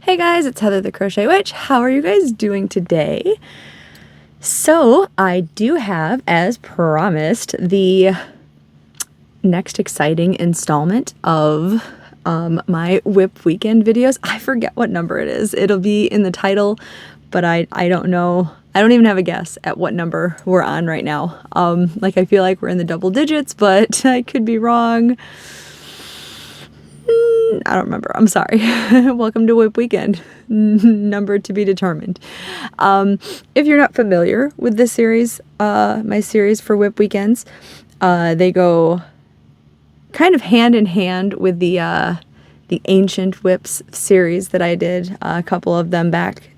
Hey guys, it's Heather the Crochet Witch. How are you guys doing today? So I do have, as promised, the next exciting installment of my WiP Weekend videos. I forget what number it is. It'll be in the title, but I don't know. I don't even have a guess at what number we're on right now. I feel like we're in the double digits, but I could be wrong. I don't remember. I'm sorry. Welcome to WiP Weekend. Number to be determined. If you're not familiar with this series, my series for WiP Weekends, they go kind of hand in hand with the Ancient WiPs series that I did, a couple of them back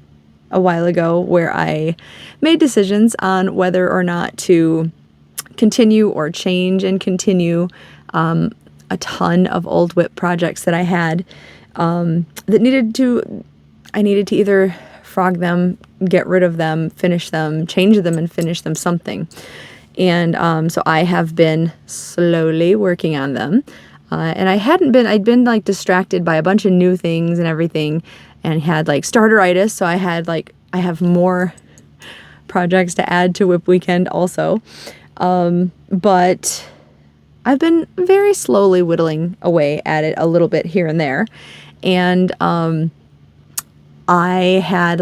a while ago, where I made decisions on whether or not to continue or change and continue a ton of old WiP projects that I had that I needed to either frog them, get rid of them, finish them, change them, and finish them something. And so I have been slowly working on them. And I'd been like distracted by a bunch of new things and everything, and had like starteritis. So I have more projects to add to WiP Weekend also. But I've been very slowly whittling away at it a little bit here and there. And I had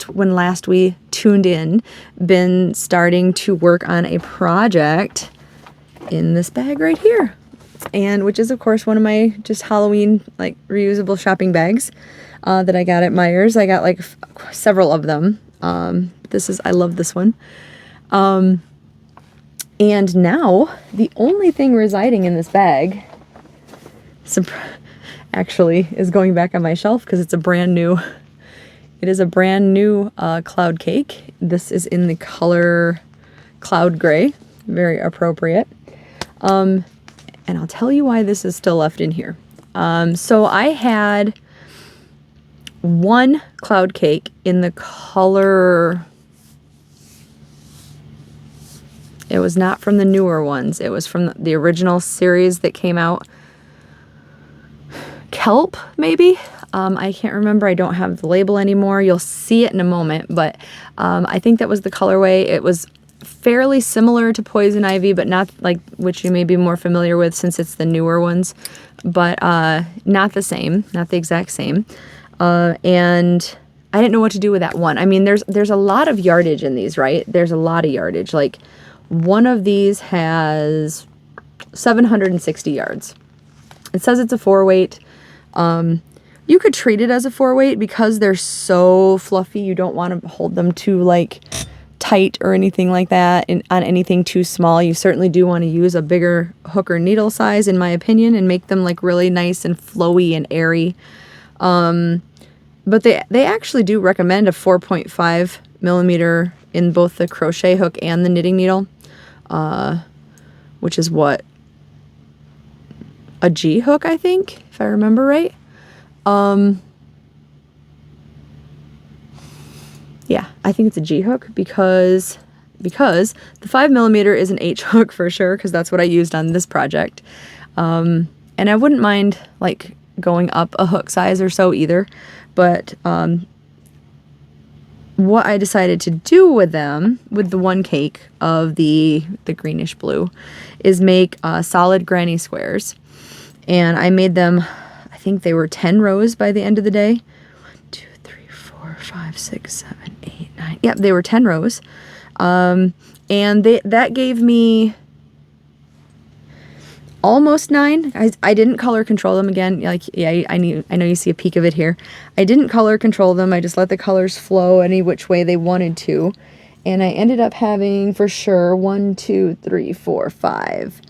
when last we tuned in, been starting to work on a project in this bag right here. And which is of course one of my just Halloween like reusable shopping bags that I got at Meijer's. I got like several of them. I love this one. And now, the only thing residing in this bag, actually, is going back on my shelf because it is a brand new cloud cake. This is in the color cloud gray, very appropriate. And I'll tell you why this is still left in here. So I had one cloud cake in the color... It was not from the newer ones. It was from the original series that came out. Kelp, maybe? I can't remember. I don't have the label anymore. You'll see it in a moment, but I think that was the colorway. It was fairly similar to Poison Ivy, but not like, which you may be more familiar with since it's the newer ones, but not the same, not the exact same. And I didn't know what to do with that one. I mean, there's a lot of yardage in these, right? There's a lot of yardage. Like, one of these has 760 yards. It says it's a 4-weight. You could treat it as a 4-weight because they're so fluffy. You don't want to hold them too like tight or anything like that on anything too small. You certainly do want to use a bigger hook or needle size, in my opinion, and make them like really nice and flowy and airy. But they actually do recommend a 4.5 millimeter in both the crochet hook and the knitting needle, which is what, a G hook, I think, if I remember right. Yeah, I think it's a G hook because the 5 millimeter is an H hook for sure, because that's what I used on this project. And I wouldn't mind like going up a hook size or so either, but what I decided to do with them, with the one cake of the greenish blue, is make solid granny squares. And I made them, I think they were 10 rows by the end of the day. 1, 2, 3, 4, 5, 6, 7, 8, 9. Yep, they were 10 rows. And that gave me almost 9. I didn't color control them again. Like, yeah, I know you see a peek of it here. I didn't color control them. I just let the colors flow any which way they wanted to. And I ended up having, for sure, 1, 2, 3, 4, 5,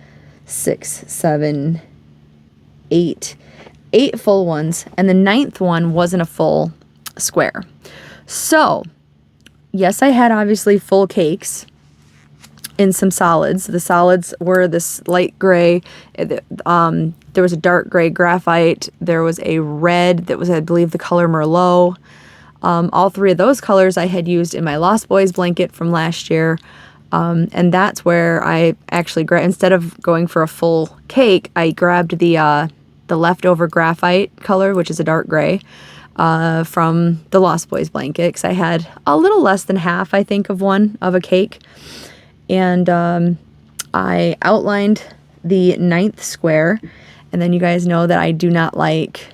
6, 7, 8 full ones. And the 9th one wasn't a full square. So, yes, I had obviously full cakes in some solids. The solids were this light gray. There was a dark gray graphite. There was a red that was, I believe, the color Merlot. All 3 of those colors I had used in my Lost Boys blanket from last year. And that's where I actually instead of going for a full cake, I grabbed the the leftover graphite color, which is a dark gray, from the Lost Boys blanket, because I had a little less than half, I think, of a cake. And I outlined the 9th square, and then you guys know that I do not like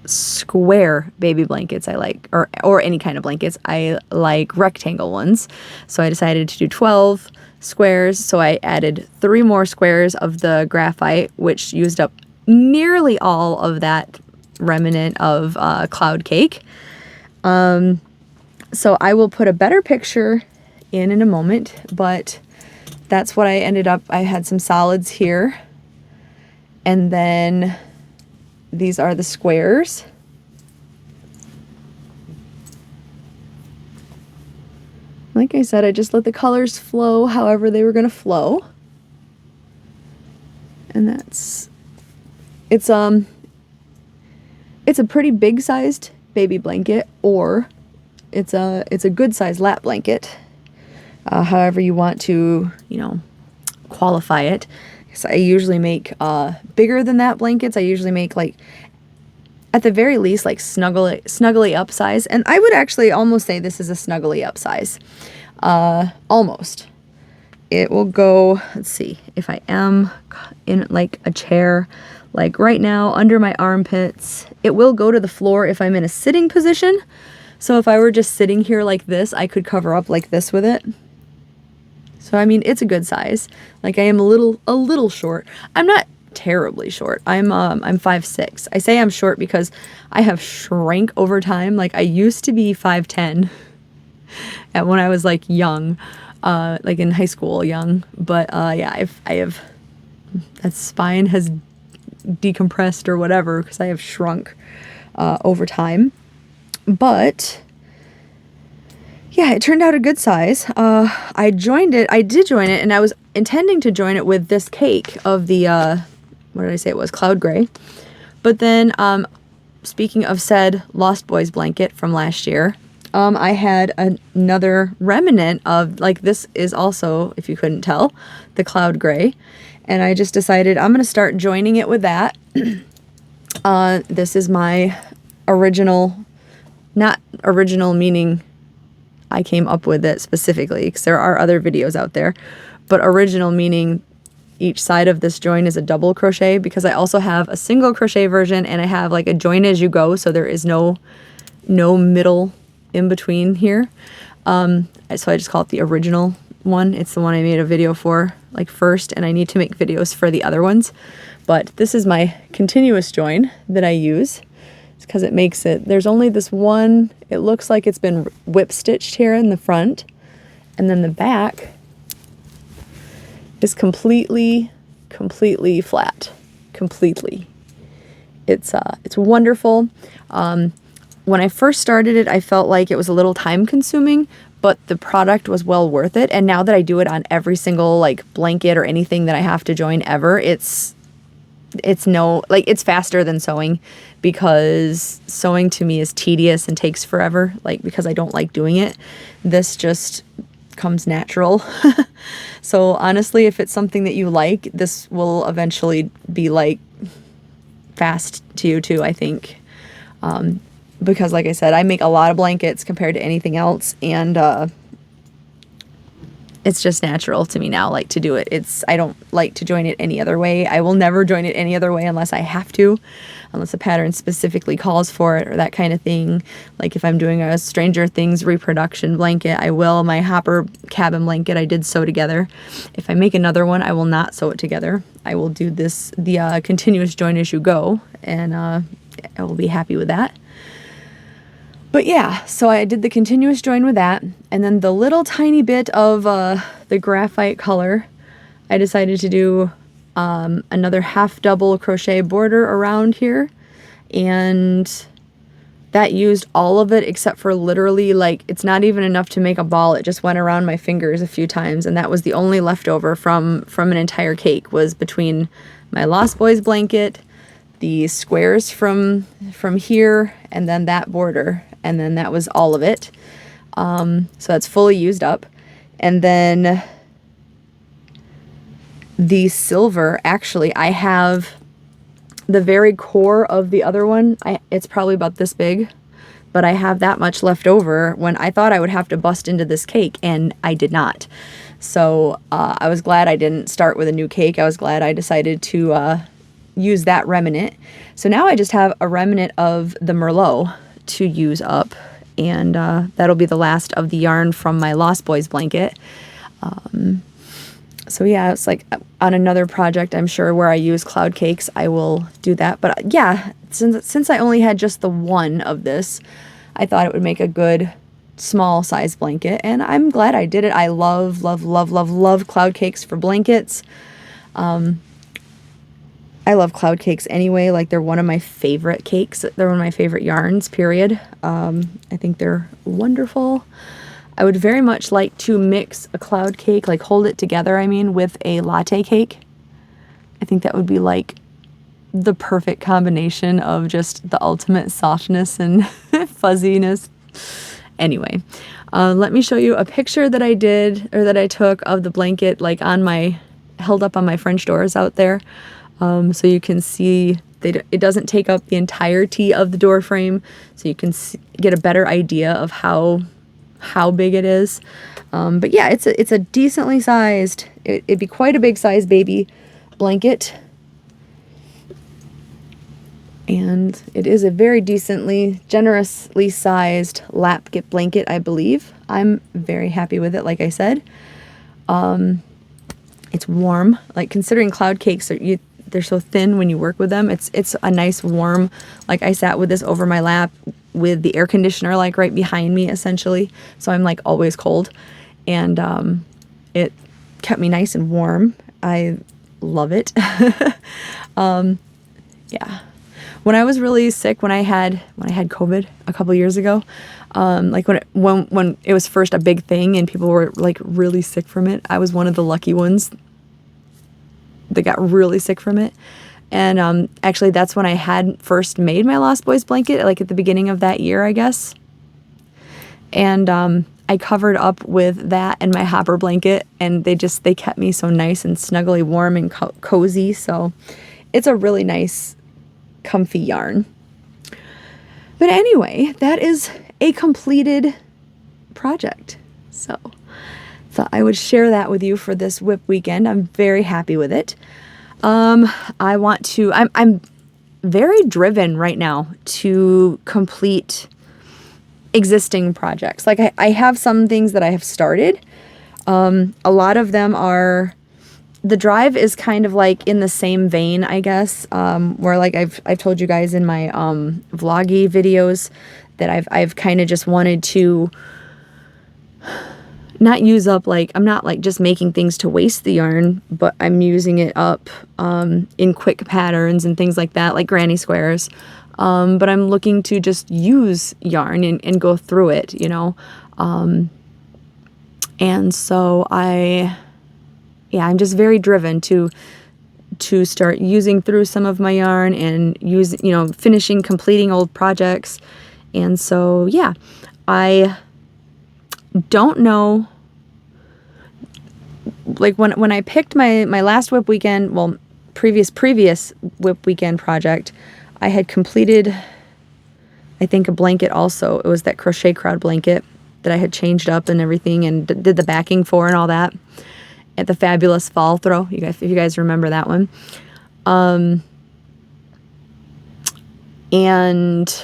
square baby blankets. I like, or any kind of blankets. I like rectangle ones. So I decided to do 12 squares. So I added 3 more squares of the graphite, which used up nearly all of that remnant of cloud cake. So I will put a better picture in a moment, but that's what I ended up. I had some solids here, and then these are the squares. Like I said, I just let the colors flow however they were going to flow. And it's a pretty big sized baby blanket, or it's a good sized lap blanket. However you want to, qualify it. So I usually make bigger than that blankets. I usually make, like, at the very least, like snuggly up size. And I would actually almost say this is a snuggly up size. Almost. It will go, let's see, if I am in like a chair, like right now, under my armpits, it will go to the floor if I'm in a sitting position. So if I were just sitting here like this, I could cover up like this with it. So, I mean, it's a good size. Like, I am a little short. I'm not terribly short. I'm 5'6". I say I'm short because I have shrank over time. Like, I used to be 5'10" when I was like young, like in high school young. But yeah, I have that spine has decompressed or whatever because I have shrunk over time. But yeah, it turned out a good size. I did join it, and I was intending to join it with this cake of the, what did I say it was? Cloud Gray. But then, speaking of said Lost Boys blanket from last year, I had another remnant of, like, this is also, if you couldn't tell, the Cloud Gray. And I just decided I'm going to start joining it with that. This is my original, not original meaning I came up with it specifically, because there are other videos out there, but original meaning each side of this join is a double crochet, because I also have a single crochet version, and I have like a join as you go, so there is no middle in between here. So I just call it the original one. It's the one I made a video for like first, and I need to make videos for the other ones. But this is my continuous join that I use, because it makes it, there's only this one, it looks like it's been whip stitched here in the front, and then the back is completely flat, completely. It's wonderful. When I first started it, I felt like it was a little time consuming, but the product was well worth it. And now that I do it on every single like blanket or anything that I have to join ever, it's faster than sewing, because sewing to me is tedious and takes forever, like, because I don't like doing it. This just comes natural. So honestly, if it's something that you like, this will eventually be like fast to you too, I think. Because like I said, I make a lot of blankets compared to anything else, and it's just natural to me now, like, to do it. I don't like to join it any other way. I will never join it any other way unless I have to, unless the pattern specifically calls for it or that kind of thing. Like if I'm doing a Stranger Things reproduction blanket, I will. My Hopper cabin blanket, I did sew together. If I make another one, I will not sew it together. I will do the continuous join as you go, and I will be happy with that. But yeah, so I did the continuous join with that, and then the little tiny bit of the graphite color, I decided to do another half double crochet border around here, and that used all of it except for literally, like, it's not even enough to make a ball. It just went around my fingers a few times, and that was the only leftover from an entire cake, was between my Lost Boys blanket, the squares from here, and then that border. And then that was all of it. So that's fully used up. And then the silver, actually, I have the very core of the other one, it's probably about this big, but I have that much left over when I thought I would have to bust into this cake, and I did not. So I was glad I didn't start with a new cake. I was glad I decided to use that remnant. So now I just have a remnant of the Merlot to use up, and that'll be the last of the yarn from my Lost Boys blanket. So yeah, it's like on another project, I'm sure, where I use cloud cakes, I will do that. But yeah, since I only had just the one of this, I thought it would make a good small size blanket, and I'm glad I did it. I love, love, love, love, love cloud cakes for blankets. I love cloud cakes anyway. Like, they're one of my favorite cakes. They're one of my favorite yarns, period. I think they're wonderful. I would very much like to mix a cloud cake, like hold it together, I mean, with a latte cake. I think that would be like the perfect combination of just the ultimate softness and fuzziness. Anyway, let me show you a picture that I did, or that I took, of the blanket, like held up on my French doors out there. So you can see it doesn't take up the entirety of the door frame, so you can get a better idea of how big it is. But yeah, it's a decently sized, it'd be quite a big size baby blanket. And it is a very decently, generously sized lap get blanket, I believe. I'm very happy with it, like I said. It's warm. Like, considering cloud cakes they're so thin when you work with them, it's a nice warm, like, I sat with this over my lap with the air conditioner like right behind me, essentially, so I'm like always cold, and it kept me nice and warm. I love it. Yeah, when I was really sick, when I had COVID a couple years ago, like when it was first a big thing and people were like really sick from it, I was one of the lucky ones that got really sick from it. And actually, that's when I had first made my Lost Boys blanket, like at the beginning of that year, I guess. And I covered up with that and my hopper blanket, and they kept me so nice and snuggly warm and cozy. So it's a really nice, comfy yarn. But anyway, that is a completed project. So thought I would share that with you for this WiP weekend. I'm very happy with it. I'm very driven right now to complete existing projects. Like, I have some things that I have started. A lot of them are, the drive is kind of like in the same vein, I guess, where like I've told you guys in my vloggy videos that I've kind of just wanted to not use up, like, I'm not like just making things to waste the yarn, but I'm using it up in quick patterns and things like that, like granny squares. But I'm looking to just use yarn and go through it, you know. And so I'm just very driven to start using through some of my yarn and completing old projects. And so, yeah, I don't know, like, when I picked my last WiP weekend, well, previous WiP weekend project, I had completed, I think, a blanket also. It was that crochet crowd blanket that I had changed up and everything and did the backing for and all that at the fabulous fall throw. If you guys remember that one. And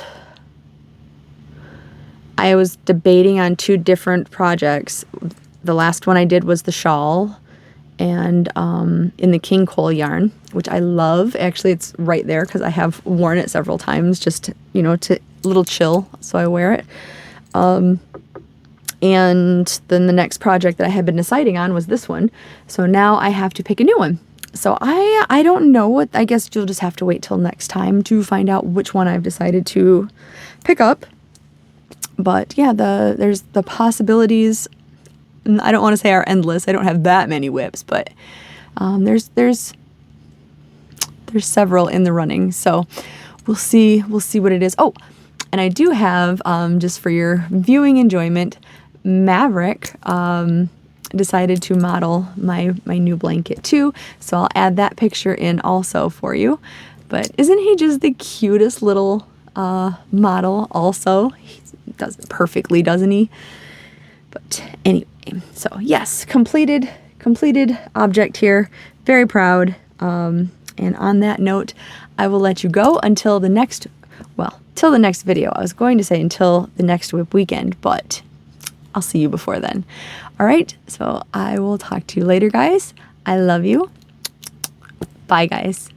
I was debating on two different projects. The last one I did was the shawl, and in the king coal yarn, which I love. Actually, it's right there because I have worn it several times, just to little chill, so I wear it. And then the next project that I had been deciding on was this one. So now I have to pick a new one. So I don't know what, I guess you'll just have to wait till next time to find out which one I've decided to pick up. But yeah, there's the possibilities, I don't want to say are endless. I don't have that many WIPs, but there's several in the running. So we'll see what it is. Oh, and I do have, just for your viewing enjoyment, Maverick decided to model my new blanket too. So I'll add that picture in also for you. But isn't he just the cutest little model also? He does it perfectly, doesn't he? But anyway, so yes, completed object here. Very proud. And on that note, I will let you go until the next, well, till the next video. I was going to say until the next WiP weekend, but I'll see you before then. All right, so I will talk to you later, guys. I love you. Bye, guys.